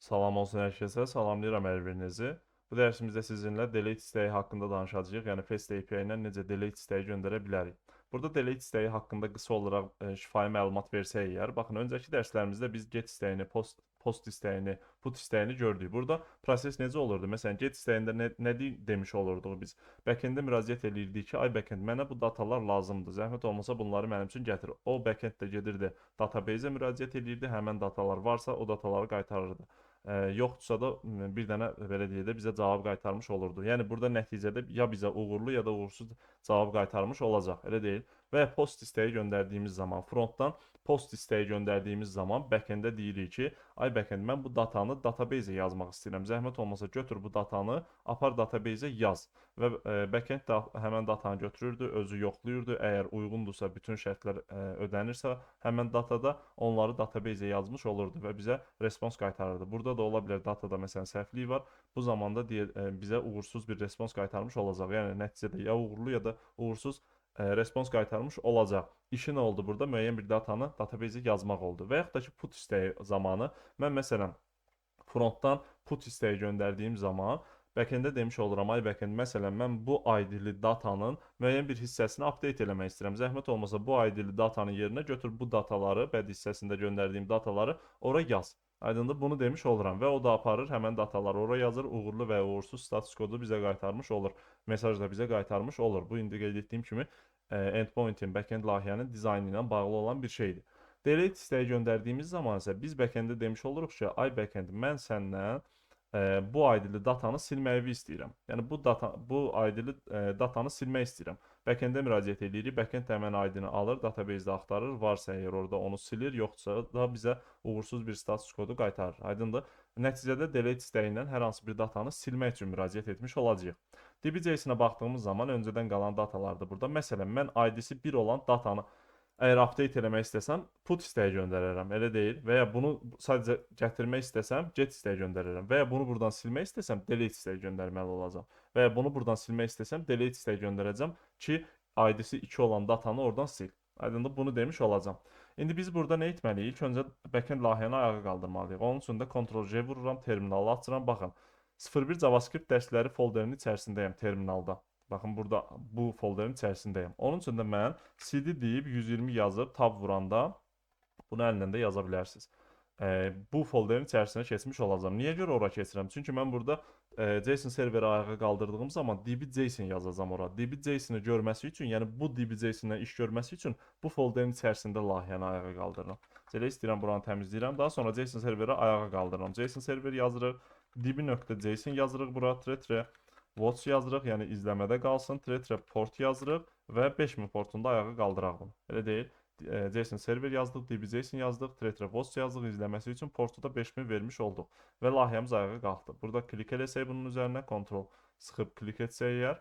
Salam olsun hər kəsə, salamlayıram hər birinizi. Bu dərsimizdə sizinlə delete istəyi haqqında danışacağıq. Yəni Fast API ilə necə delete istəyi göndərə bilərik. Burada delete istəyi haqqında qısa olaraq şifahi məlumat versək əgər, baxın öncəki dərslərimizdə biz get istəyini, post istəyini, put istəyini gördük. Burada proses necə olurdu? Məsələn, get istəyində nə demiş olurduq biz? Backend-ə müraciət eləyirdik ki, ay backend mənə bu datalar lazımdır. Zəhmət olmasa bunları mənim üçün gətir. O backend də gedirdi, database-ə müraciət eləyirdi. Həmin datalar varsa o dataları qaytarırdı. Yoxdursa da bir dənə belə deyək də bizə cavab qaytarmış olurdu. Yəni burada nəticədə ya bizə uğurlu ya da uğursuz cavab qaytarmış olacaq, elə deyil. Və ya post istəyi göndərdiyimiz zaman frontdan post istəyi göndərdiyimiz zaman backend-ə deyirik ki, ay backend mən bu datanı database-ə yazmaq istəyirəm. Zəhmət olmasa götür bu datanı, apar database-ə yaz. Və backend də həmin datanı götürürdü, özü yoxlayırdı. Əgər uyğundursa, bütün şərtlər ödənirsə, həmin datada onları database-ə yazmış olurdu və bizə respons qaytarırdı. Burada da ola bilər datada məsələn səhvlik var. Bu zamanda bizə uğursuz bir respons qaytarmış olacaq. Yəni nəticədə ya uğurlu ya da uğursuz respons qaytarmış olacaq. İşi nə oldu burada? Müəyyən bir datanı database-ə yazmaq oldu. Və yaxud da ki, put istəyi zamanı mən məsələn frontdan put istəyi göndərdiyim zaman backend-ə demiş oluram, ay backend, məsələn, mən bu ID-li datanın müəyyən bir hissəsini update eləmək istəyirəm. Zəhmət olmasa bu ID-li datanın yerinə götür bu dataları, bəd hissəsində göndərdiyim dataları ora yaz. Aydındır, bunu demiş oluram və o da aparır, həmən dataları ora yazır, uğurlu və uğursuz status kodu bizə qaytarmış olur. Mesaj da bizə qaytarmış olur. Bu indi qeyd etdiyim kimi endpoint-in, backend layihənin dizaynı ilə bağlı olan bir şeydir. Delete istəyi göndərdiyimiz zaman isə biz backend-də demiş oluruq ki, ay backend, mən səndən bu ID-li datanı silməyi istəyirəm. Yəni bu ID-li datanı silmək istəyirəm. Backend-ə müraciət edirik. Backend həmin ID-ni alır, database-də axtarır. Varsa əgər orada onu silir, yoxsa da bizə uğursuz bir status kodu qaytarır. Aydındır? Nəticədə delete istəyi ilə hər hansı bir datanı silmək üçün müraciət etmiş olacağıq. DB.json-a baxdığımız zaman öncədən qalan datalardır burada. Məsələn, mən ID-si 1 olan datanı əgər update eləmək istəsəm, put istəyi göndərərəm, elə deyil. Və ya bunu sadəcə gətirmək istəsəm, get istəyi göndərərəm. Və ya bunu buradan silmək istəsəm, delete istəyi göndərməli olacağam. Və ya bunu buradan silmək istəsəm, delete istəyi göndərəcəm ki, ID-si 2 olan datanı oradan sil. Aydındır, bunu demiş olacağam. İndi biz burada nə etməliyik? İlk öncə backend layihəni ayağa qaldırmalıyıq. Onun üçün də Ctrl+J vururam, terminalı açıram. Baxın, 01 JavaScript dərsləri folderinin içərisindəyəm terminalda. Baxın, burada bu folderin içərisindəyəm. Onun üçün də mən cd deyib 120 yazıb tab vuranda bunu əlindən də yaza bilərsiniz. Bu folderin içərisinə keçmiş olacağam. Niyə görə ora keçirəm? Çünki mən burada JSON serveri ayağa qaldırdığım zaman db.json yazacağam ora. db.json-ı görməsi üçün, yəni bu db.json-la iş görməsi üçün bu folderin içərisində layihəni ayağa qaldırıram. Elə istəyirəm buranı təmizləyirəm. Daha sonra JSON serveri ayağa qaldırıram. JSON serveri yazırıq. db.json yazırıq bura. Watch yazırıq, yəni izləmədə qalsın, port yazırıq və 5000 portunda ayağa qaldıraq bunu. Elə deyil. JSON server yazdıq, db.json yazdıq, watch yazdıq, izləməsi üçün portu da 5000 vermiş olduq və layihəmiz ayağa qalxdı. Burada klik eləsək bunun üzərinə, kontrol sıxıb klik etsək əgər,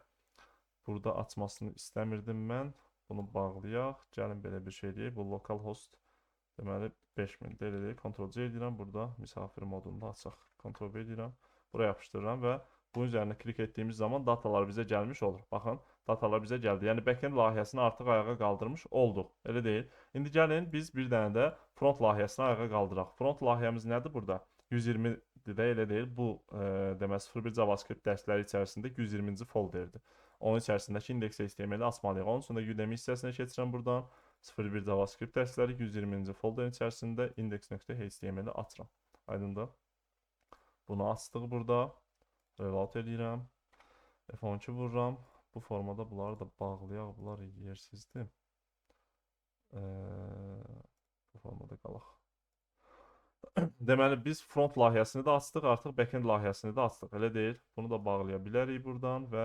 burada açmasını istəmirdim mən. Bunu bağlayaq. Gəlin belə bir şey deyək. Bu localhost deməli 5000 deyil. Ctrl+C edirəm. Burada misafir modunda açaq. Ctrl+V edirəm. Buraya yapışdırıram və bunun üzərinə klik etdiyimiz zaman datalar bizə gəlmiş olur. Baxın, datalar bizə gəldi. Yəni backend layihəsini artıq ayağa qaldırmış olduq. Elə deyil. İndi gəlin biz bir dənə də front layihəsini ayağa qaldıraq. Front layihəmiz nədir burada? 120-dir də, elə deyil. Bu demək 01 JavaScript dərsləri içərisində 120-ci folderdir. Onun içərisindəki index.html-i açmalıyıq. Onun üçün də Udemy hissəsinə keçirəm buradan. 01 JavaScript dərsləri 120-ci folderin içərisində index.html-i açıram. Aydındır? Bunu açdıq burada. Reload edirəm. F12 vururam. Bu formada bunları da bağlayaq. Bunlar yersizdir. Bu formada qalaq. Deməli, biz front layihəsini də açdıq. Artıq backend layihəsini də açdıq. Elə deyil. Bunu da bağlaya bilərik buradan və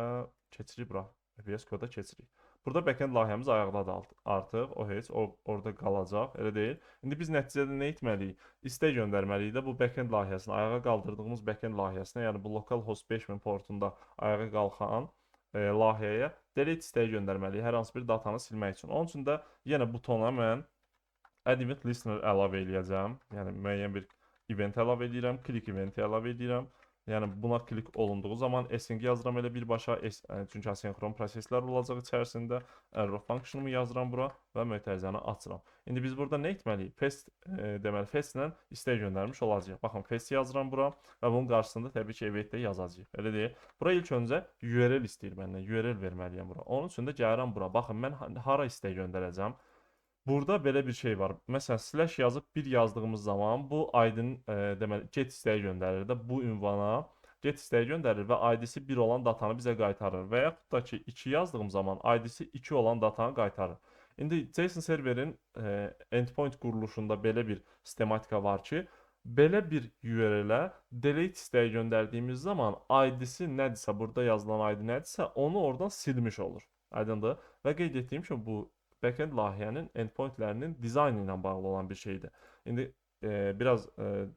keçirik bura. VS Code-a keçirik. Burada backend layihəmiz ayaqdadır artıq. O heç orada qalacaq. Elə deyil. İndi biz nəticədə nə etməliyik? İstək göndərməliyik də bu backend layihəsini, ayağa qaldırdığımız backend layihəsinə, yəni bu localhost 5000 portunda ayağa qalxan layihəyə delete istəyi göndərməliyik. Hər hansı bir datanı silmək üçün. Onun üçün də yenə butona mən add event listener əlavə eləyəcəm. Yəni müəyyən bir event əlavə edirəm, click eventi əlavə edirəm. Yəni buna klik olunduğu zaman async yazıram elə birbaşa, çünki asenkron proseslər olacaq içərisində. Arrow functionumu yazıram bura və mötərizəni açıram. İndi biz burada nə etməliyik? Fetch, deməli fetch-lə istək göndərmiş olacağıq. Baxın, fetch yazıram bura və bunun qarşısında təbii ki, await də yazacağıq. Elə deyil. Bura ilk öncə URL istəyir məndən. URL verməliyəm bura. Onun üçün də gəlirəm bura. Baxın, mən hara istək göndərəcəm? Burada belə bir şey var. Məsələn, slash yazıb 1 yazdığımız zaman bu ID-nin deməli get istəyi göndərir də bu ünvana get istəyi göndərir və ID-si 1 olan datanı bizə qaytarır. Və yaxud da ki 2 yazdığım zaman ID-si 2 olan datanı qaytarır. İndi JSON serverin endpoint quruluşunda belə bir sistematika var ki, belə bir URL-ə delete istəyi göndərdiyimiz zaman ID-si nədirsə, burada yazılan ID nədirsə, onu oradan silmiş olur. Aydındır? Və qeyd etdiyim kimi bu backend layihənin endpointlərinin dizaynı ilə bağlı olan bir şeydir. İndi biraz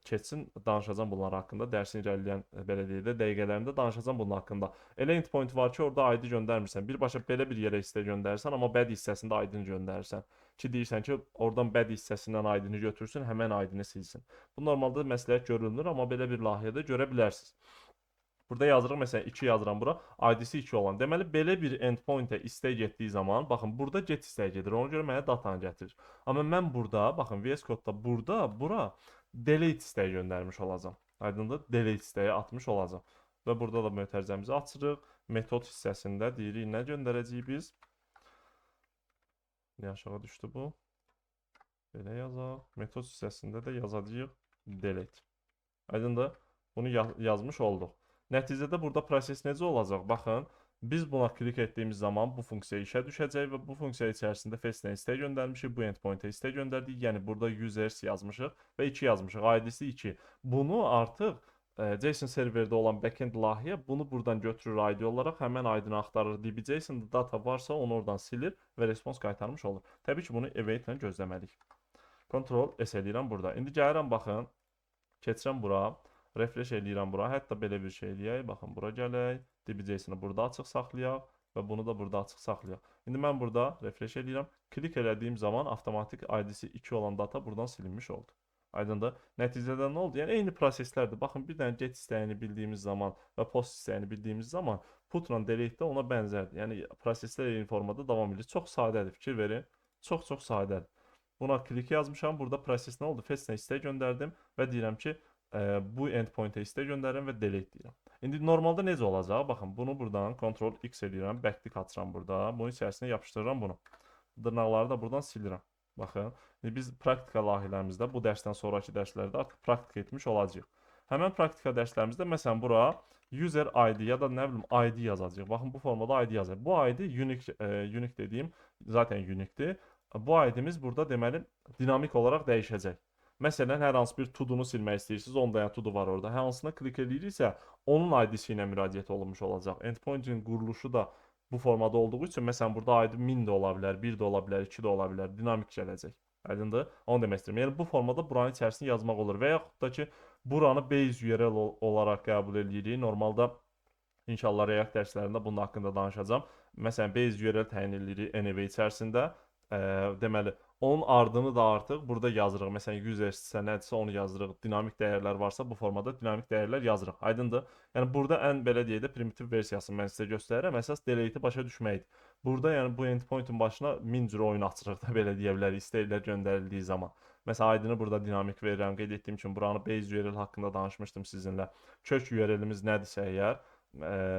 keçsin, danışacağım bunlar haqqında. Dərsin irəliləyən belə deyək də dəqiqələrində danışacağım bunun haqqında. Elə endpoint var ki, orada ID göndərmirsən. Birbaşa belə bir yerə istə göndərirsən, amma bad hissəsində ID-ni göndərirsən. Ki deyirsən ki, oradan bad hissəsindən ID-ni götürsün, həmən ID-ni silsin. Bu normalda məsləhət görülmür, amma belə bir layihədə görə bilərsiniz. Burada yazırıq, məsələn 2 yazıram bura, ID-si 2 olan. Deməli, belə bir endpoint-ə istək getdiyi zaman, baxın, burada get istək gedir. Ona görə mənə datanı gətirir. Amma mən burada, baxın, VS Code-da burada, bura delete istəyi göndərmiş olacağam. Aydındır? Delete istəyi atmış olacağam. Və burada da mötərizəmizi açırıq. Metod hissəsində deyirik, nə göndərəcəyik biz? Nə aşağı düşdü bu? Belə yazaq. Metod hissəsində də yazacağıq delete. Aydındır? Bunu yazmış olduq. Nəticədə burada proses necə olacaq? Baxın, biz buna klik etdiyimiz zaman bu funksiya işə düşəcək və bu funksiya içərisində fetch-dən istək göndərmişik, bu endpoint-ə istək göndərdik. Yəni burada users yazmışıq və 2 yazmışıq, ID-si 2. Bunu artıq JSON serverdə olan backend layihə bunu buradan götürür ID olaraq, həmən ID-ni axtarır. DB-JSON-da data varsa onu oradan silir və respons qaytarmış olur. Təbii ki, bunu await-lə gözləməliyik. Ctrl S eləyirəm burada. İndi gəlirəm, baxın, keçirəm bura. Refresh eləyirəm bura. Hətta belə bir şey eləyək. Baxın, bura gələk. DB-JSON-ı burada açıq saxlayaq və bunu da burada açıq saxlayaq. İndi mən burada refresh eləyirəm. Klik elədiyim zaman avtomatik ID-si 2 olan data buradan silinmiş oldu. Aydındır? Nəticədə nə oldu? Yəni eyni proseslərdir. Baxın, bir dənə get istəyini bildiyimiz zaman və post istəyini bildiyimiz zaman put-la delete də ona bənzərdir. Yəni proseslər eyni formada davam edir. Çox sadədir. Fikir verin. Çox sadədir. Buna klik yazmışam. Burada proses nə oldu? Fetch-dən istək göndərdim və deyirəm ki, bu endpoint-ə istək göndərirəm və delete deyirəm. İndi normalda necə olacaq? Baxın, bunu buradan Ctrl X edirəm, backtick açıram burada. Bunun içərisinə yapışdırıram bunu. Dırnaqları da buradan silirəm. Baxın, indi biz praktika layihələrimizdə bu dərsdən sonraki dərslərdə artıq praktika etmiş olacağıq. Həmən praktika dərslərimizdə məsələn bura user ID ya da nə bilim ID yazacağıq. Baxın, bu formada ID yazacaq. Bu ID unique dediyim zaten uniquedir. Bu ID-miz burada deməli dinamik olaraq dəyişəcək. Məsələn, hər hansı bir to-do-nu silmək istəyirsiniz, 10 dənə to-do var orada. Hər hansına klik ediriksə, onun ID-si ilə müraciət olunmuş olacaq. Endpoint-in quruluşu da bu formada olduğu üçün, məsələn, burada ID 1000 də ola bilər, 1 də ola bilər, 2 də ola bilər, dinamik gələcək. Aydındır? Onu demək istəyirəm. Yəni, bu formada buranın içərisini yazmaq olur. Və yaxud da ki, buranı base URL olaraq qəbul edirik. Normalda, inşallah, React dərslərində bunun haqqında danışacağım. Məsələn, base URL təyin edirik env içərisində. Deməli, onun ardını da artıq burada yazırıq. Məsələn, users-isə nədirsə onu yazırıq. Dinamik dəyərlər varsa bu formada dinamik dəyərlər yazırıq. Aydındır? Yəni burada ən belə deyək də primitiv versiyasını mən sizə göstərirəm. Əsas delete-i başa düşməkdir. Burada yəni bu endpoint-in başına 1000 cür oyun açırıq da belə deyə bilərik istəklər göndərildiyi zaman. Məsələn, ID-ni burada dinamik verirəm. Qeyd etdiyim kimi buranı base URL haqqında danışmışdım sizinlə. Kök URL-imiz nədirsə əgər,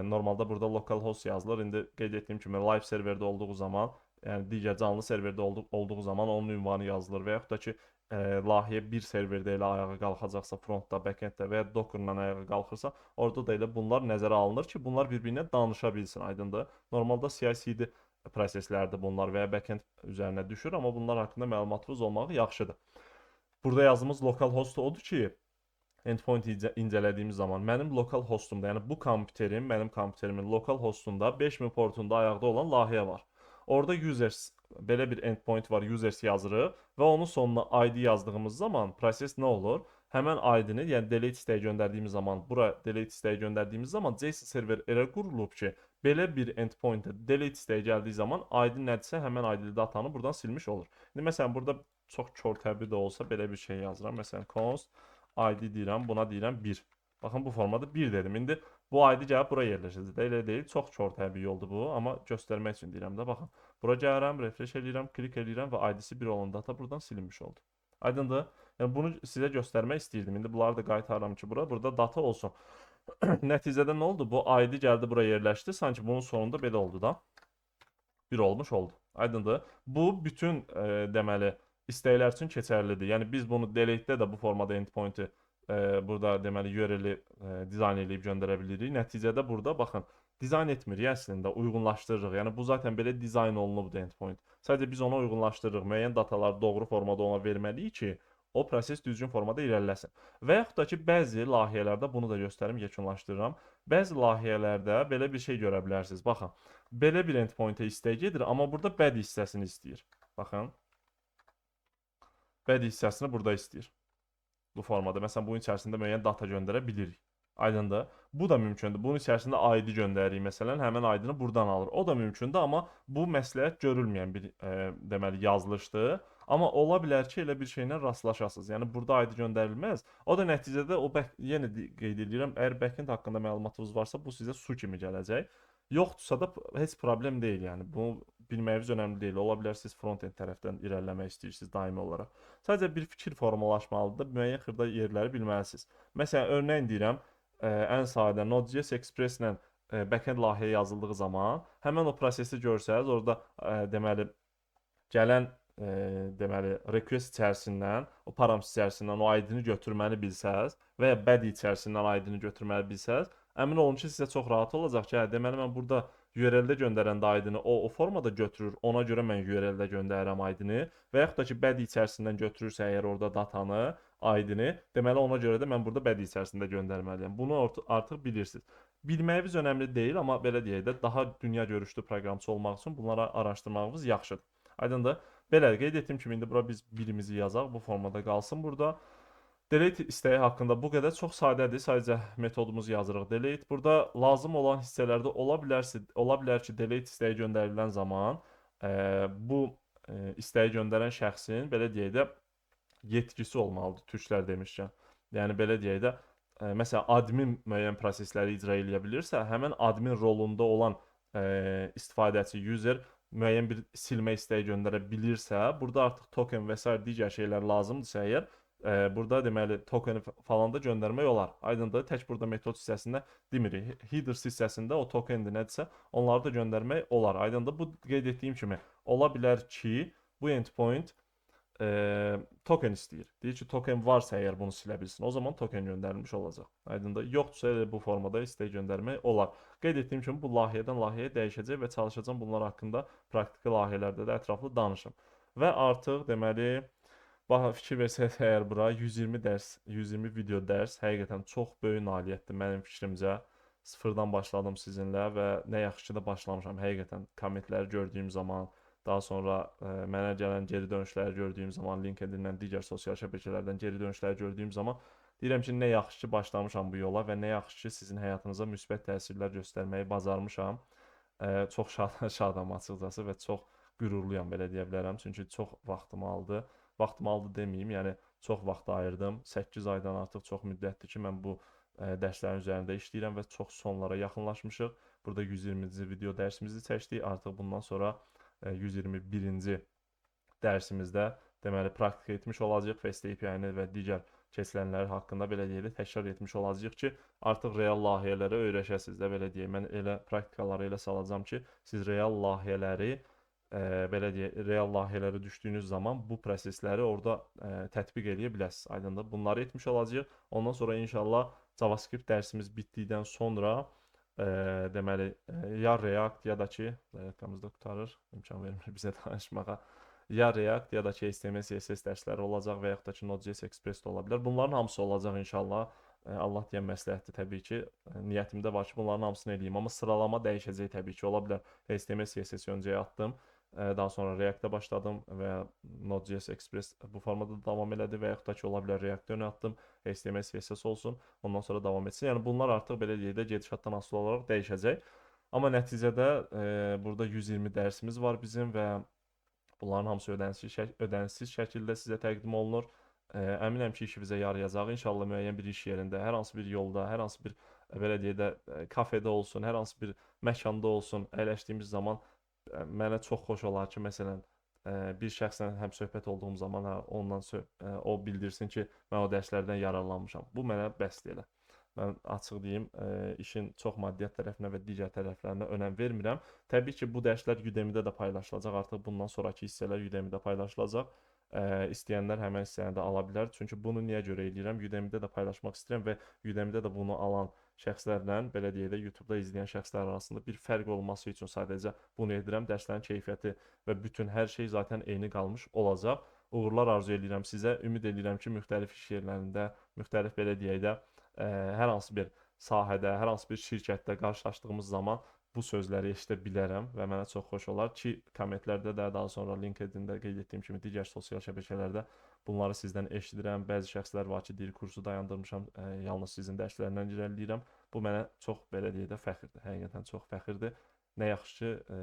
normalda burada localhost yazılır. İndi qeyd etdiyim kimi live serverdə olduğu zaman, yəni digər canlı serverdə olduğu zaman onun ünvanı yazılır və yaxud da ki, layihə bir serverdə elə ayağa qalxacaqsa, frontda, backenddə və ya Docker-la ayağa qalxırsa, orada da elə bunlar nəzərə alınır ki, bunlar bir-birinə danışa bilsin, aydındır. Normalda CI/CD proseslərdir bunlar və ya backend üzərinə düşür, amma bunlar haqqında məlumatınız olmağı yaxşıdır. Burada yazdığımız localhost odur ki, endpoint incələdiyimiz zaman mənim lokal hostumda, yəni bu kompüterim, mənim kompüterimin lokal hostunda 5000 portunda ayaqda olan layihə var. Orada users, belə bir endpoint var, users yazırıq və onun sonuna ID yazdığımız zaman proses nə olur? Həmən ID-ni, yəni delete istəyi göndərdiyimiz zaman, bura delete istəyi göndərdiyimiz zaman JSON server elə qurulub ki, belə bir endpoint-ə delete istəyi gəldiyi zaman ID nədirsə, həmən ID datanı buradan silmiş olur. İndi məsələn, burada çox körtəbli də olsa belə bir şey yazıram. Məsələn, const ID deyirəm, buna deyirəm 1. Baxın bu formada 1 dedim. İndi bu ID gəlib bura yerləşəcək. Elə deyil. Çox kör təbii yoldur bu, amma göstərmək üçün deyirəm də. Baxın. Bura gəlirəm, refresh eləyirəm, klik eləyirəm və ID-si 1 olan data buradan silinmiş oldu. Aydındır? Yəni bunu sizə göstərmək istəyirdim. İndi bunları da qaytarıram ki, burada data olsun. Nəticədə nə oldu? Bu ID gəldi bura yerləşdi. Sanki bunun sonunda belə oldu da. 1 olmuş oldu. Aydındır? Bu bütün deməli istəklər üçün keçərlidir. Yəni biz bunu delete-də də bu formada endpoint-i burada deməli URL-i dizayn edib göndərə bilirik. Nəticədə burada baxın, dizayn etmirik əslində, uyğunlaşdırırıq. Yəni bu zaten belə dizayn olunubdur endpoint. Sadəcə biz ona uyğunlaşdırırıq. Müəyyən dataları doğru formada ona verməliyik ki, o proses düzgün formada irəliləsin. Və yaxud da ki, bəzi layihələrdə bunu da göstərim, yekunlaşdırıram. Bəzi layihələrdə belə bir şey görə bilərsiniz. Baxın, belə bir endpoint-ə istək gedir, amma burada body hissəsini istəyir. Baxın, body hissəsini burada istəyir. Bu formada. Məsələn, bunun içərisində müəyyən data göndərə bilirik. Aydındır? Bu da mümkündür. Bunun içərisində ID göndəririk məsələn, həmin ID-ni buradan alır. O da mümkündür, amma bu məsləhət görülməyən bir deməli yazılışdır. Amma ola bilər ki, elə bir şeylə rastlaşasınız. Yəni burada ID göndərilməz. O da nəticədə yenə qeyd edirəm, əgər backend haqqında məlumatınız varsa, bu sizə su kimi gələcək. Yoxdursa da heç problem deyil, yəni bunu bilməyiniz önəmli deyil. Ola bilər siz front-end tərəfdən irəliləmək istəyirsiniz daimi olaraq. Sadəcə bir fikir formalaşmalıdır, müəyyən xırda yerləri bilməlisiniz. Məsələn, örnək deyirəm, ən sadə Node.js Express-lə backend layihə yazıldığı zaman həmin o prosesi görsəz, orada deməli gələn deməli request içərisindən, o params içərisindən o ID-ni götürməni bilsəz və ya body içərisindən ID-ni götürməli bilsəz, əmin olun ki, sizə çox rahat olacaq ki, hə, deməli mən burada URL-də göndərəndə ID-ni o formada götürür. Ona görə mən URL-də göndərirəm ID-ni və yaxud da ki, body içərisindən götürürsə əgər orada datanı, ID-ni, deməli ona görə də mən burada body içərisində göndərməliyəm. Bunu artıq bilirsiniz. Bilməyiniz önəmli deyil, amma belə deyək də daha dünya görüşlü proqramçı olmaq üçün bunları araşdırmağınız yaxşıdır. Aydındır? Belə qeyd etdiyim kimi indi bura biz birimizi yazaq, bu formada qalsın burada. Delete istəyi haqqında bu qədər çox sadədir. Sadəcə metodumuzu yazırıq delete. Burada lazım olan hissələrdə ola bilər ki, delete istəyi göndərilən zaman bu istəyi göndərən şəxsin belə deyək də yetkisi olmalıdır türklər demişkən. Yəni belə deyək də məsələn admin müəyyən prosesləri icra edə bilirsə, həmin admin rolunda olan istifadəçi user müəyyən bir silmə istəyi göndərə bilirsə, burada artıq token və s. digər şeylər lazımdırsa əgər burada deməli tokeni falan da göndərmək olar. Aydındır? Tək burada metod hissəsində demirik. Headers hissəsində o tokendir nədirsə, onları da göndərmək olar. Aydındır? Bu qeyd etdiyim kimi ola bilər ki, bu endpoint token istəyir. Deyir ki, token varsa əgər bunu silə bilsin, o zaman token göndərilmiş olacaq. Aydındır? Yoxdursa elə bu formada istək göndərmək olar. Qeyd etdiyim kimi bu layihədən layihəyə dəyişəcək və çalışacağam bunlar haqqında praktiki layihələrdə də ətraflı danışım. Və artıq deməli bax, fikir versəz əgər bura 120 dərs, 120 video dərs həqiqətən çox böyük nailiyyətdir mənim fikrimcə. Sıfırdan başladım sizinlə və nə yaxşı ki də başlamışam. Həqiqətən kommentləri gördüyüm zaman, daha sonra mənə gələn geri dönüşləri gördüyüm zaman, LinkedIn-dən, digər sosial şəbəkələrdən geri dönüşləri gördüyüm zaman deyirəm ki, nə yaxşı ki başlamışam bu yola və nə yaxşı ki sizin həyatınıza müsbət təsirlər göstərməyi bacarmışam. Çox şadam açıqcası və çox qürurluyam belə deyə bilərəm. Çünki çox vaxtımı aldı. Vaxtımı aldı deməyim, yəni çox vaxt ayırdım. 8 aydan artıq çox müddətdir ki, mən bu dərslərin üzərində işləyirəm və çox sonlara yaxınlaşmışıq. Burada 120-ci video dərsimizi çəkdik. Artıq bundan sonra 121-ci dərsimizdə deməli praktika etmiş olacağıq. Fast API-ni və digər keçilənlər haqqında belə deyək, təkrar etmiş olacağıq ki, artıq real layihələrə öyrəşəsiniz də belə deyək. Mən elə praktikaları elə salacağam ki, siz real layihələri belə deyək, real layihələrə düşdüyünüz zaman bu prosesləri orada tətbiq edə biləsiniz. Aydındır? Bunları etmiş olacağıq. Ondan sonra inşallah JavaScript dərsimiz bitdikdən sonra deməli ya React ya da ki, daqiqamızda qurtarır, imkan vermir bizə danışmağa. Ya React ya da ki HTML, CSS dərsləri olacaq və yaxud da ki Node.js Express də ola bilər. Bunların hamısı olacaq inşallah. Allah deyən məsləhətdir təbii ki. Niyyətimdə var ki, bunların hamısını eləyim, amma sıralama dəyişəcək təbii ki. Ola bilər HTML, CSS öncəyə atdım. Daha sonra React-ə başladım və Node.js Express bu formada davam elədi və yaxud da ki, ola bilər React-ə önə atdım, HTML, CSS olsun, ondan sonra davam etsin. Yəni bunlar artıq belə deyək də gedişatdan asılı olaraq dəyişəcək. Amma nəticədə burada 120 dərsimiz var bizim və bunların hamısı ödənişsiz şəkildə sizə təqdim olunur. Əminəm ki, işinizə yarayacaq. İnşallah müəyyən bir iş yerində, hər hansı bir yolda, hər hansı bir belə deyək də kafedə olsun, hər hansı bir məkanda olsun, əyləşdiyimiz zaman mənə çox xoş olar ki, məsələn, bir şəxslə həmsöhbət olduğum zaman o bildirsin ki, mən o dərslərdən yararlanmışam. Bu mənə bəsdir elə. Mən açıq deyim, işin çox maddiyyat tərəfinə və digər tərəflərinə önəm vermirəm. Təbii ki, bu dərslər Udemy-də də paylaşılacaq. Artıq bundan sonrakı hissələr Udemy-də paylaşılacaq. İstəyənlər həmin hissəni də ala bilər. Çünki bunu niyə görə eləyirəm? Udemy-də də paylaşmaq istəyirəm və Udemy-də də bunu alan şəxslərlə, belə deyək də, YouTube-da izləyən şəxslər arasında bir fərq olması üçün sadəcə bunu edirəm. Dərslərin keyfiyyəti və bütün hər şey zaten eyni qalmış olacaq. Uğurlar arzu edirəm sizə. Ümid edirəm ki, müxtəlif iş yerlərində, müxtəlif belə deyək də, hər hansı bir sahədə, hər hansı bir şirkətdə qarşılaşdığımız zaman bu sözləri eşidə bilərəm və mənə çox xoş olar ki, kommentlərdə də, daha sonra LinkedIn-də qeyd etdiyim kimi digər sosial şəbəkələrdə bunları sizdən eşidirəm. Bəzi şəxslər var ki, dil kursu dayandırmışam, yalnız sizin dərslərindən irəliləyirəm. Bu mənə çox belə deyək də fəxrdir. Həqiqətən çox fəxrdir. Nə yaxşı ki,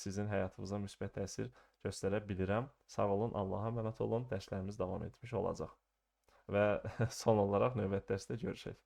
sizin həyatınıza müsbət təsir göstərə bilirəm. Sağ olun, Allaha əmanət olun. Dərslərimiz davam etmiş olacaq. Və son olaraq növbəti dərsdə görüşək.